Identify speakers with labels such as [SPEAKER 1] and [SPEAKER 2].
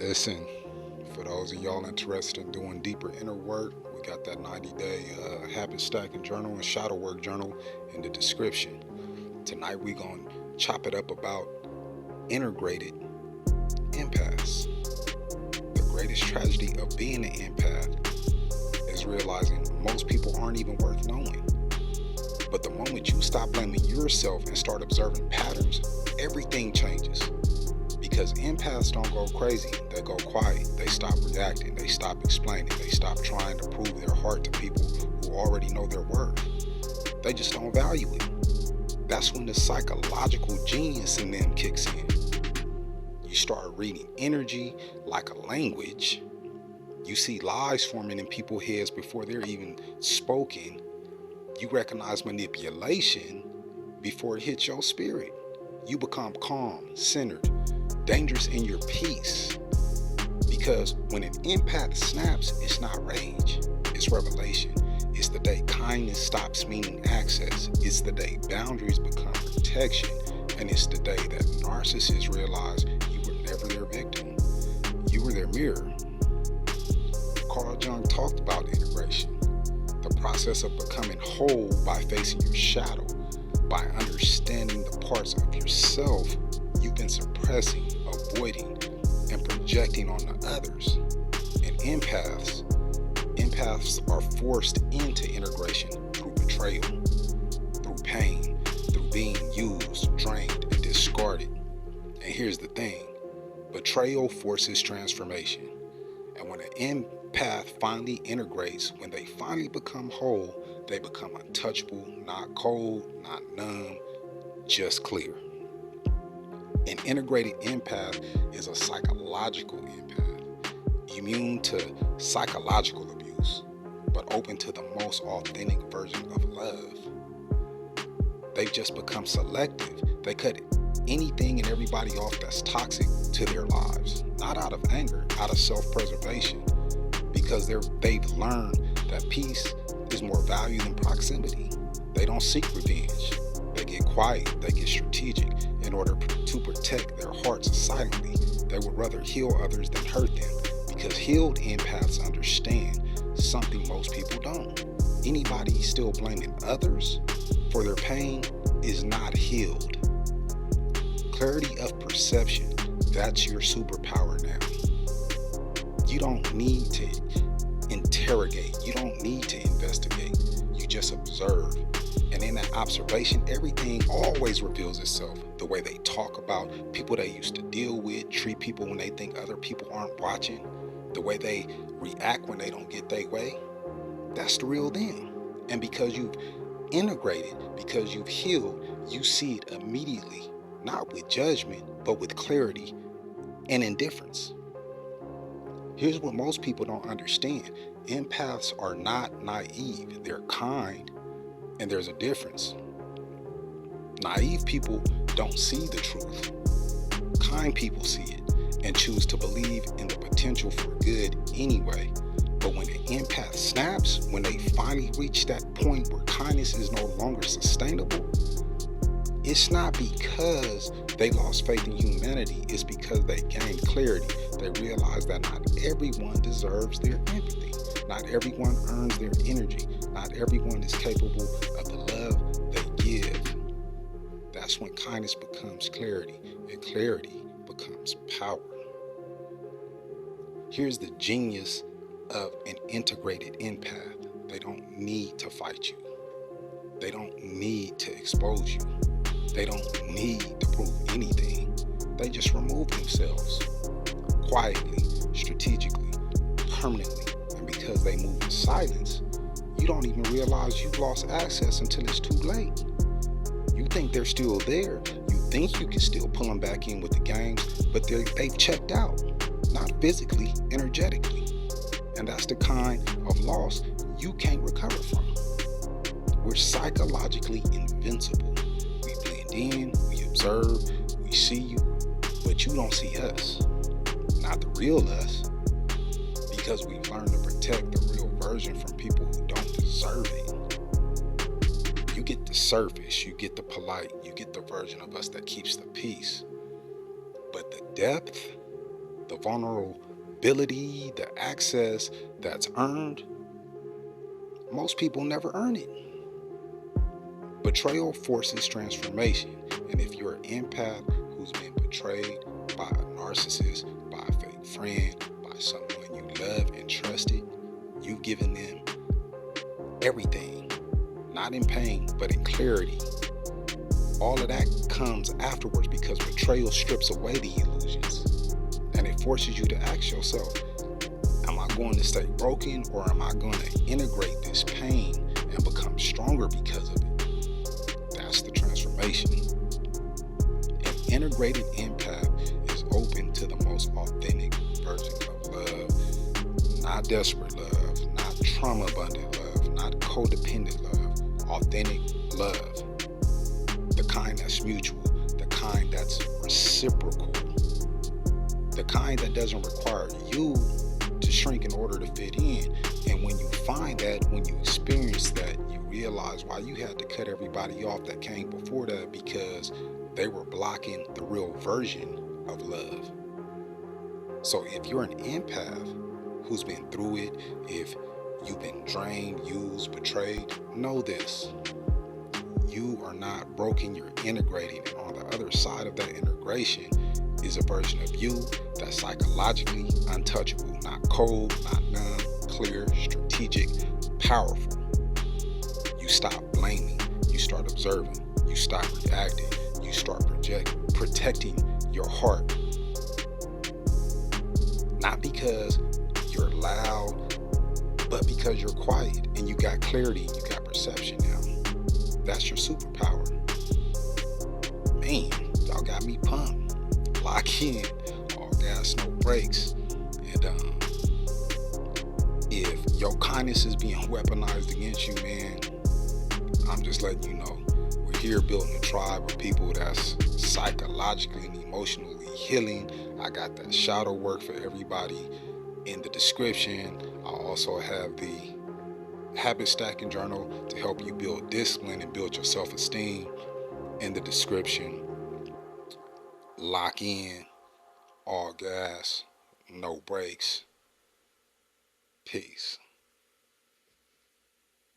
[SPEAKER 1] Listen, for those of y'all interested in doing deeper inner work, we got that 90-day habit stacking journal and shadow work journal in the description. Tonight we going to chop it up about integrated empaths. The greatest tragedy of being an empath is realizing most people aren't even worth knowing. But the moment you stop blaming yourself and start observing patterns, everything changes. Because empaths don't go crazy, they go quiet. They stop reacting, they stop explaining, they stop trying to prove their heart to people who already know their worth. They just don't value it. That's when the psychological genius in them kicks in. You start reading energy like a language. You see lies forming in people's heads before they're even spoken. You recognize manipulation before it hits your spirit. You become calm, centered, dangerous in your peace. Because when an empath snaps, it's not rage, it's revelation. It's the day kindness stops meaning access. It's the day boundaries become protection. And it's the day that narcissists realize you were never their victim. You were their mirror. Carl Jung talked about integration, the process of becoming whole by facing your shadow, by understanding the parts of yourself you've been suppressing, avoiding, and projecting on the others. And empaths are forced into integration through betrayal, through pain, through being used, drained, and discarded. And here's the thing, betrayal forces transformation. And when an empath finally integrates, when they finally become whole, they become untouchable, not cold, not numb, just clear. An integrated empath is a psychological empath, immune to psychological abuse, but open to the most authentic version of love. They've just become selective. They cut anything and everybody off that's toxic to their lives, not out of anger, out of self-preservation, because they've learned that peace is more value than proximity. They don't seek revenge. They get quiet, they get strategic in order to protect their hearts silently. They would rather heal others than hurt them, because healed empaths understand something most people don't. Anybody still blaming others for their pain is not healed. Clarity of perception, that's your superpower now. You don't need to interrogate, you don't need to investigate, you just observe. And in that observation, everything always reveals itself. The way they talk about people they used to deal with, treat people when they think other people aren't watching, the way they react when they don't get their way, that's the real them. And because you've integrated, because you've healed, you see it immediately, not with judgment, but with clarity and indifference. Here's what most people don't understand. Empaths are not naive, they're kind. And there's a difference. Naive people don't see the truth. Kind people see it and choose to believe in the potential for good anyway. But when an empath snaps, when they finally reach that point where kindness is no longer sustainable, it's not because they lost faith in humanity, it's because they gained clarity. They realize that not everyone deserves their empathy. Not everyone earns their energy. Not everyone is capable of the love they give. That's when kindness becomes clarity, and clarity becomes power. Here's the genius of an integrated empath. They don't need to fight you. They don't need to expose you. They don't need to prove anything. They just remove themselves quietly, strategically, permanently. And because they move in silence, you don't even realize you've lost access until it's too late. You think they're still there. You think you can still pull them back in with the games, but they've checked out, not physically, energetically. And that's the kind of loss you can't recover from. We're psychologically invincible. We blend in, we observe, we see you, but you don't see us. Not the real us, because we've learned to protect the real version from people who don't deserve it. You get the surface, you get the polite, you get the version of us that keeps the peace. But the depth, The vulnerability, the access that's earned, most people never earn it. Betrayal forces transformation, and if you're an empath who's been betrayed by a narcissist, by a fake friend, by someone you love and trusted, you've given them everything, not in pain, but in clarity. All of that comes afterwards because betrayal strips away the illusions, and it forces you to ask yourself, am I going to stay broken, or am I going to integrate this pain and become stronger because of it? That's the transformation. An integrated empath is open to the most authentic version of love. Not desperate love, not trauma-bonded love, not codependent love. Authentic love. The kind that's mutual, the kind that's reciprocal, the kind that doesn't require you to shrink in order to fit in. And when you find that, when you experience that, you realize why you had to cut everybody off that came before that, because they were blocking the real version of love. So if you're an empath who's been through it, if you've been drained, used, betrayed, know this. You are not broken, you're integrating. And on the other side of that integration is a version of you that's psychologically untouchable, not cold, not numb, clear, strategic, powerful. You stop blaming, you start observing, you stop reacting, you start protecting your heart. Not because you're loud, but because you're quiet and you got clarity, you got perception now. That's your superpower. Man, y'all got me pumped. Lock in, all gas, no brakes. And if your kindness is being weaponized against you, man, I'm just letting you know. We're here building a tribe of people that's psychologically and emotionally healing. I got that shadow work for everybody in the description. I also have the habit stacking journal to help you build discipline and build your self-esteem in the description. Lock in, all gas, no brakes. Peace.